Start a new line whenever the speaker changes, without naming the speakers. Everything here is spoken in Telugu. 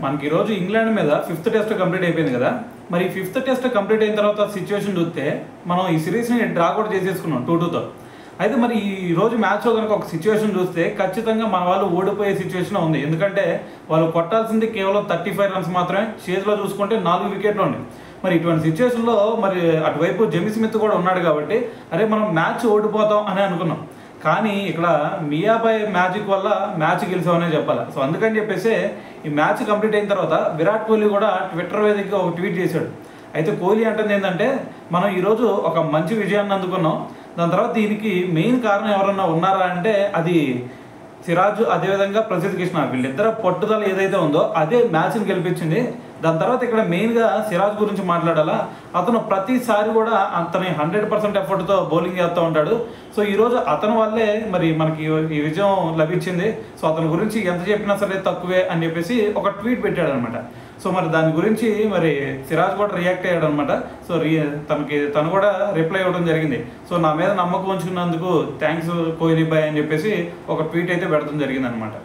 మనకి ఈరోజు ఇంగ్లాండ్ మీద 5th టెస్ట్ కంప్లీట్ అయిపోయింది కదా. మరి 5th టెస్ట్ కంప్లీట్ అయిన తర్వాత సిచ్యువేషన్ చూస్తే మనం ఈ సిరీస్ని డ్రా కూడా చేసేసుకున్నాం 2-2తో. అయితే మరి ఈ రోజు మ్యాచ్లో కనుక ఒక సిచ్యువేషన్ చూస్తే ఖచ్చితంగా మన వాళ్ళు ఓడిపోయే సిచ్యువేషన్ ఉంది. ఎందుకంటే వాళ్ళు కొట్టాల్సింది కేవలం 35 రన్స్ మాత్రమే, చేతిలో చూసుకుంటే 4 వికెట్లు ఉన్నాయి. మరి ఇటువంటి సిచ్యువేషన్లో మరి అటువైపు జెమీ స్మిత్ కూడా ఉన్నాడు కాబట్టి అరే మనం మ్యాచ్ ఓడిపోతాం అని అనుకున్నాం. కానీ ఇక్కడ మియాబాయ్ మ్యాజిక్ వల్ల మ్యాచ్ గెలిచామనే చెప్పాలి. సో అందుకని చెప్పేసి ఈ మ్యాచ్ కంప్లీట్ అయిన తర్వాత విరాట్ కోహ్లీ కూడా ట్విట్టర్ వేదికగా ఒక ట్వీట్ చేశాడు. అయితే కోహ్లీ అంటుంది ఏంటంటే మనం ఈరోజు ఒక మంచి విజయాన్ని అందుకున్నాం, దాని తర్వాత దీనికి మెయిన్ కారణం ఎవరన్నా ఉన్నారా అంటే అది సిరాజ్ అదేవిధంగా ప్రసిద్ధ్ కృష్ణ, వీళ్ళిద్దరు పట్టుదల ఏదైతే ఉందో అదే మ్యాచ్ని గెలిపించింది. దాని తర్వాత ఇక్కడ మెయిన్గా సిరాజ్ గురించి మాట్లాడాలా, అతను ప్రతిసారి కూడా అతని 100% ఎఫర్ట్తో బౌలింగ్ చేస్తూ ఉంటాడు. సో ఈరోజు అతని వల్లే మరి మనకి ఈ విజయం లభించింది. సో అతని గురించి ఎంత చెప్పినా సరే తక్కువే అని చెప్పేసి ఒక ట్వీట్ పెట్టాడు అనమాట. సో మరి దాని గురించి మరి సిరాజ్ కూడా రియాక్ట్ అయ్యాడు అనమాట. సో తను కూడా రిప్లై ఇవ్వడం జరిగింది. సో నా మీద నమ్మకం ఉంచుకున్నందుకు థ్యాంక్స్ కోహ్లీ బాయ్ అని చెప్పేసి ఒక ట్వీట్ అయితే పెడతాం జరిగింది అనమాట.